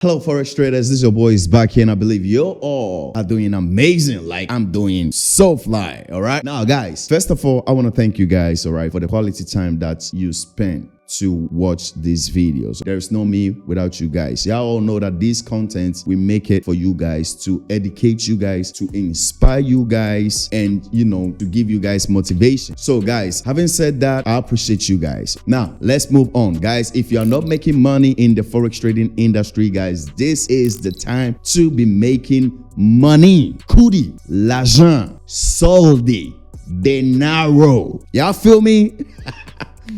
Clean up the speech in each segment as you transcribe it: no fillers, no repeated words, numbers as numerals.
Hello, Forex traders. This is your boys back here, and I believe you all are doing amazing. Like I'm doing so fly. All right. Now, guys, first of all, I want to thank you guys, all right, for the quality time that you spend to watch these videos. There is no me without you guys. Y'all all know that this content, we make it for you guys, to educate you guys, to inspire you guys, and to give you guys motivation. So guys, having said that, I appreciate you guys. Now let's move on, guys. If you are not making money in the Forex trading industry, guys, this is the time to be making money. Kudi, l'argent, soldi, denaro. Y'all feel me?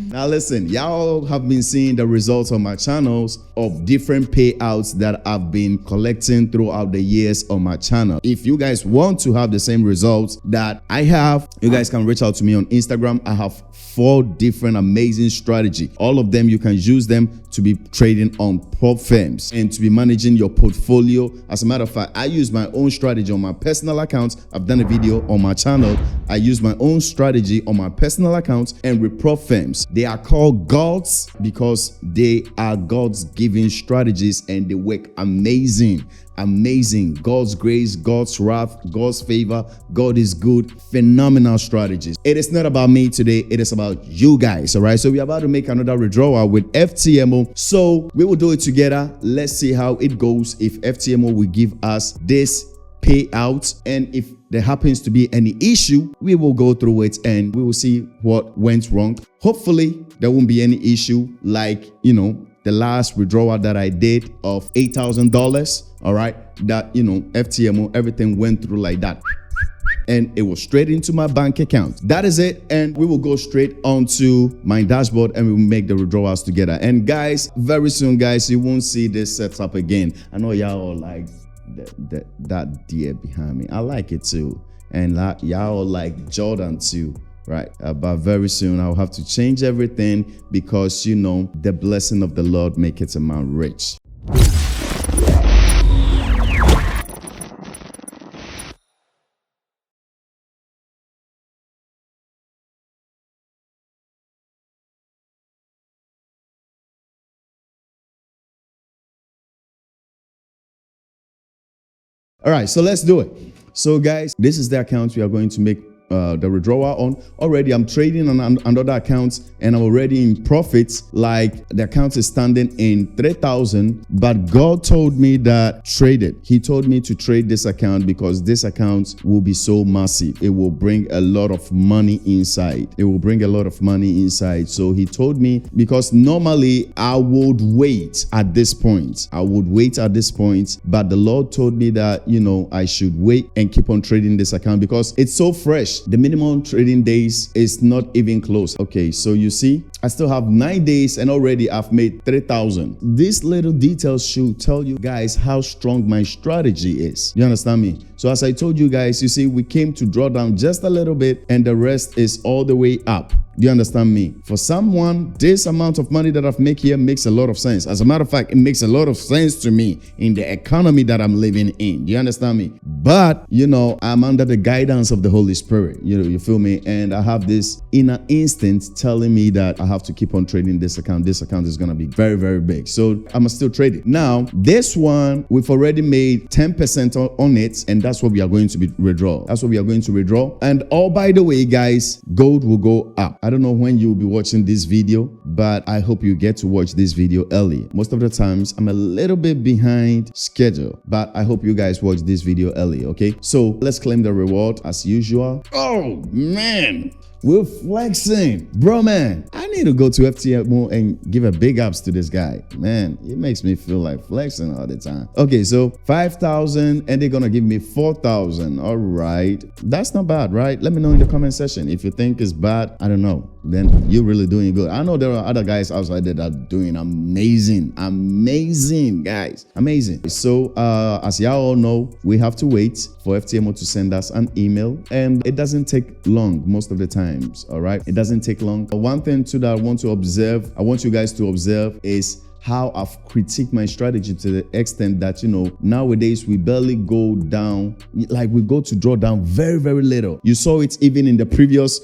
Now listen, y'all have been seeing the results on my channels of different payouts that I've been collecting throughout the years on my channel. If you guys want to have the same results that I have, you guys can reach out to me on Instagram. I have 4 different amazing strategies. All of them, you can use them to be trading on prop firms and to be managing your portfolio. As a matter of fact, I use my own strategy on my personal account. I've done a video on my channel. I use my own strategy on my personal account and with prop firms. They are called gods because they are God's given strategies and they work amazing. God's grace, God's wrath, God's favor. God is good. Phenomenal strategies. It is not about me today. It is about you guys. All right. So we're about to make another withdrawal with Ftmo. So we will do it together. Let's see how it goes. If Ftmo will give us this payout, and if there happens to be any issue, we will go through it and we will see what went wrong. Hopefully there won't be any issue like the last withdrawal that I did of $8,000. all right, that Ftmo, everything went through like that and it was straight into my bank account. That is it, and we will go straight onto my dashboard and we will make the withdrawals together. And guys, very soon, guys, you won't see this setup again. I know y'all are like that deer behind me. I like it too, and y'all like Jordan too, right? But very soon I'll have to change everything because the blessing of the Lord maketh a man rich. All right, so let's do it. So guys, this is the account we are going to make the withdrawal on. Already I'm trading on another account and I'm already in profits. Like the account is standing in 3,000, but God told me that trade it. He told me to trade this account because this account will be so massive. It will bring a lot of money inside. It will bring a lot of money inside. So he told me, because normally I would wait at this point. But the Lord told me that, I should wait and keep on trading this account because it's so fresh. The minimum trading days is not even close. Okay, so you see, I still have 9 days and already I've made 3,000. These little details should tell you guys how strong my strategy is. You understand me? So as I told you guys, you see, we came to draw down just a little bit and the rest is all the way up. Do you understand me? For someone, this amount of money that I've made here makes a lot of sense. As a matter of fact, it makes a lot of sense to me in the economy that I'm living in. Do you understand me? But, I'm under the guidance of the Holy Spirit. You feel me? And I have this inner instinct telling me that I have to keep on trading this account. This account is going to be very, very big. So I'm still trading. Now, this one, we've already made 10% on it. And that's what we are going to withdraw. That's what we are going to withdraw. And oh, by the way, guys, gold will go up. I don't know when you'll be watching this video, but I hope you get to watch this video early. Most of the times I'm a little bit behind schedule, but I hope you guys watch this video early. Okay, so let's claim the reward as usual. Oh man, we're flexing, bro, man. I need to go to Ftmo and give a big ups to this guy, man. It makes me feel like flexing all the time. Okay, so 5,000 and they're gonna give me 4,000. All right, that's not bad, right? Let me know in the comment section if you think it's bad. I don't know, then you're really doing good. I know there are other guys outside there that are doing amazing guys, amazing. So as y'all all know, we have to wait for Ftmo to send us an email, and it doesn't take long most of the times. All right, it doesn't take long. One thing too that I want you guys to observe is how I've critiqued my strategy to the extent that, nowadays we barely go down, like we go to draw down very, very little. You saw it even in the previous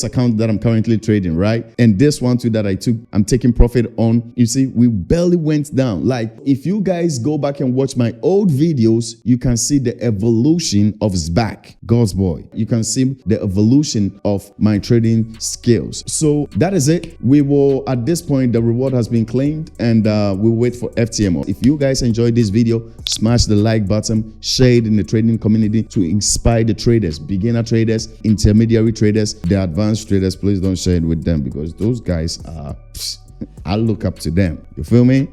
account that I'm currently trading, right? And this one too that I'm taking profit on. You see, we barely went down. Like if you guys go back and watch my old videos, you can see the evolution of SBAC, God's boy. You can see the evolution of my trading skills. So that is it. We will, at this point, the reward has been claimed, and we'll wait for Ftmo. If you guys enjoyed this video, smash the like button, share it in the trading community to inspire the traders, beginner traders, intermediary traders, the advanced traders. Please don't share it with them because those guys are I look up to them. You feel me?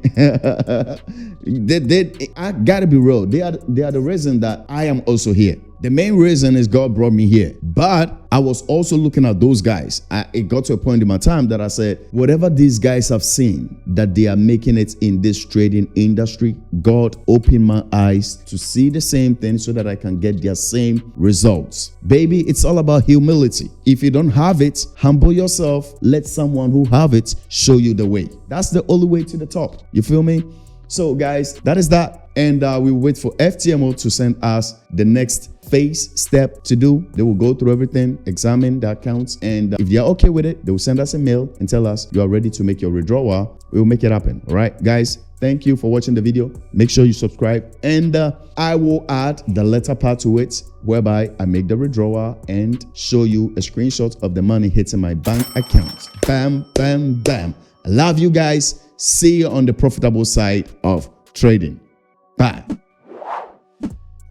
I gotta be real. They are the reason that I am also here. The main reason is God brought me here. But I was also looking at those guys. It got to a point in my time that I said, whatever these guys have seen, that they are making it in this trading industry, God opened my eyes to see the same thing so that I can get their same results. Baby, it's all about humility. If you don't have it, humble yourself. Let someone who have it show you the way. That's the only way to the top. You feel me? So guys, that is that. And we wait for Ftmo to send us the next step to do. They will go through everything, examine the accounts, and if they are okay with it, they will send us a mail and tell us you are ready to make your withdrawal. We will make it happen. All right, guys, thank you for watching the video. Make sure you subscribe, and I will add the latter part to it, whereby I make the withdrawal and show you a screenshot of the money hitting my bank account. Bam, bam, bam. I love you guys. See you on the profitable side of trading. Bye.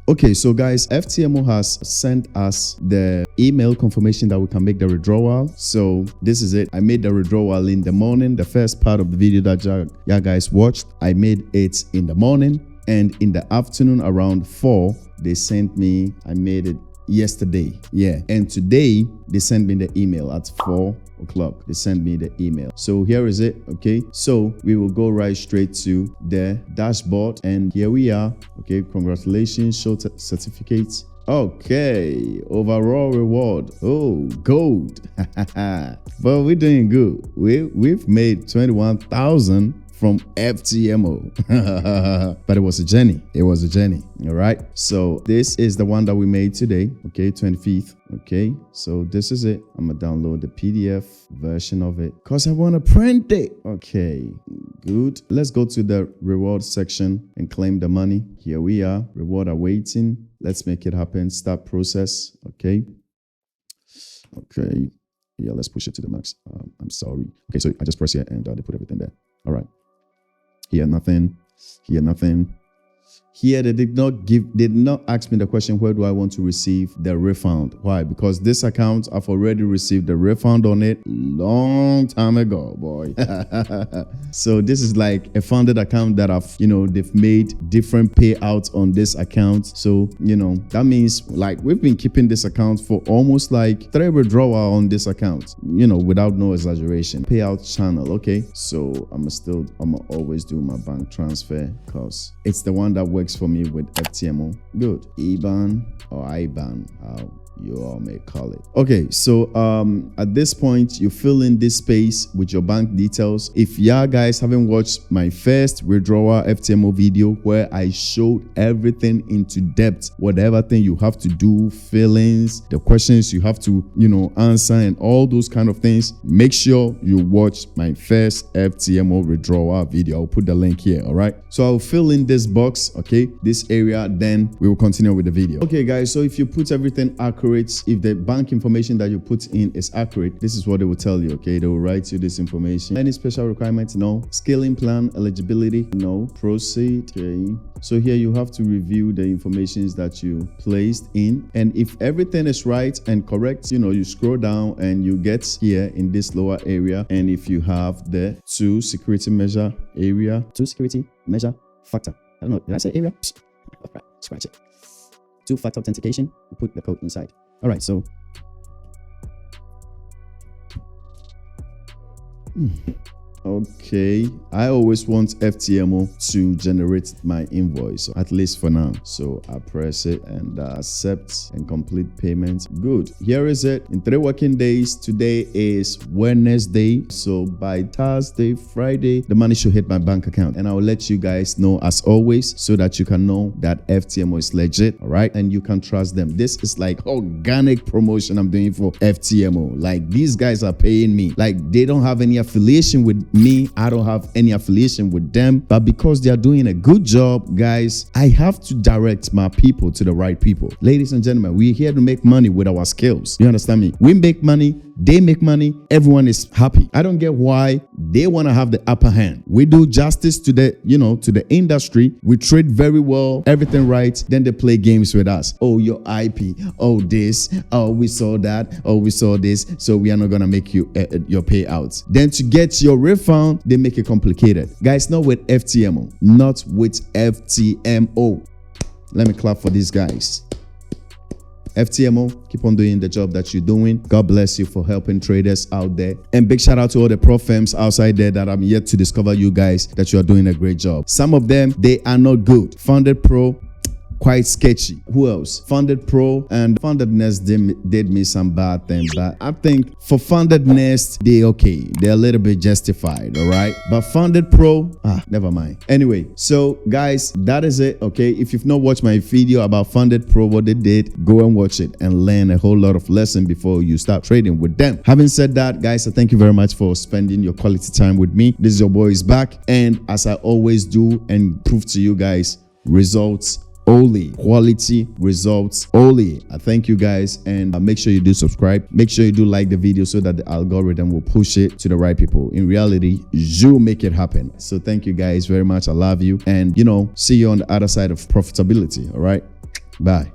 Okay, so guys, Ftmo has sent us the email confirmation that we can make the withdrawal. So this is it. I made the withdrawal in the morning. The first part of the video that you guys watched, I made it in the morning, and in the afternoon around 4, they sent me. I made it yesterday. Yeah, and today they sent me the email at 4 o'clock. They sent me the email. So here is it. Okay, so we will go right straight to the dashboard, and here we are. Okay, congratulations, show certificates. Okay, overall reward. Oh, gold. But we're doing good. We've made 21,000 from Ftmo. But it was a journey. It was a journey. All right. So this is the one that we made today. Okay, 25th. Okay, so this is it. I'm gonna download the PDF version of it because I want to print it. Okay, good. Let's go to the reward section and claim the money. Here we are. Reward awaiting. Let's make it happen. Start process. Okay. Yeah, let's push it to the max. I'm sorry. Okay, so I just press here and they put everything there. All right. Here nothing. Here nothing. Here they did not ask me the question, where do I want to receive the refund? Why? Because this account, I've already received the refund on it long time ago, boy. So this is like a funded account that they've made different payouts on this account. So, that means like we've been keeping this account for almost like 3 withdrawal on this account, without no exaggeration. Payout channel. Okay. So I'm always do my bank transfer because it's the one that works for me with Ftmo. Good. IBAN or IBAN, how you all may call it. Okay, so at this point, you fill in this space with your bank details. If y'all guys haven't watched my first withdrawal Ftmo video where I showed everything into depth, whatever thing you have to do, fillings, the questions you have to answer, and all those kind of things, make sure you watch my first Ftmo withdrawal video. I'll put the link here. All right, so I'll fill in this box, okay, this area, then we will continue with the video. Okay guys, so if you put everything accurate, if the bank information that you put in is accurate, this is what they will tell you. Okay, they will write you this information. Any special requirements? No. Scaling plan eligibility? No. Proceed. Okay, so here you have to review the information that you placed in, and if everything is right and correct, you scroll down and you get here in this lower area, and if you have the 2 security measure area, 2 security measure factor, I don't know, did I say area? All right, scratch it. 2-factor authentication, you put the code inside. All right, so Okay, I always want Ftmo to generate my invoice, at least for now. So I press it and accept and complete payment. Good. Here is it. In 3 working days, today is Wednesday. So by Thursday, Friday, the money should hit my bank account. And I will let you guys know as always so that you can know that Ftmo is legit, all right? And you can trust them. This is like organic promotion I'm doing for Ftmo. Like these guys are paying me. Like they don't have any affiliation with me. I don't have any affiliation with them, but because they are doing a good job, guys, I have to direct my people to the right people. Ladies and gentlemen, we're here to make money with our skills. You understand me? We make money, they make money, everyone is happy. I don't get why they want to have the upper hand. We do justice to the, to the industry. We trade very well, everything right. Then they play games with us. Oh, your IP. Oh, this. Oh, we saw that. Oh, we saw this. So we are not going to make you your payouts. Then to get your refund, they make it complicated. Guys, not with Ftmo. Not with Ftmo. Let me clap for these guys. Ftmo, keep on doing the job that you're doing. God bless you for helping traders out there. And big shout out to all the pro firms outside there that I'm yet to discover you guys that you are doing a great job. Some of them, they are not good. Funded Pro, quite sketchy. Who else? Funded Pro and Funded Nest did me some bad thing, but I think for Funded Nest, they're a little bit justified, all right? But Funded Pro, never mind. Anyway, so guys, that is it, okay? If you've not watched my video about Funded Pro, what they did, go and watch it and learn a whole lot of lesson before you start trading with them. Having said that, guys, I thank you very much for spending your quality time with me. This is your boy is back, and as I always do and prove to you guys, results only, quality results only. I thank you guys, and make sure you do subscribe. Make sure you do like the video so that the algorithm will push it to the right people. In reality, you make it happen. So thank you guys very much. I love you, and see you on the other side of profitability. All right, bye.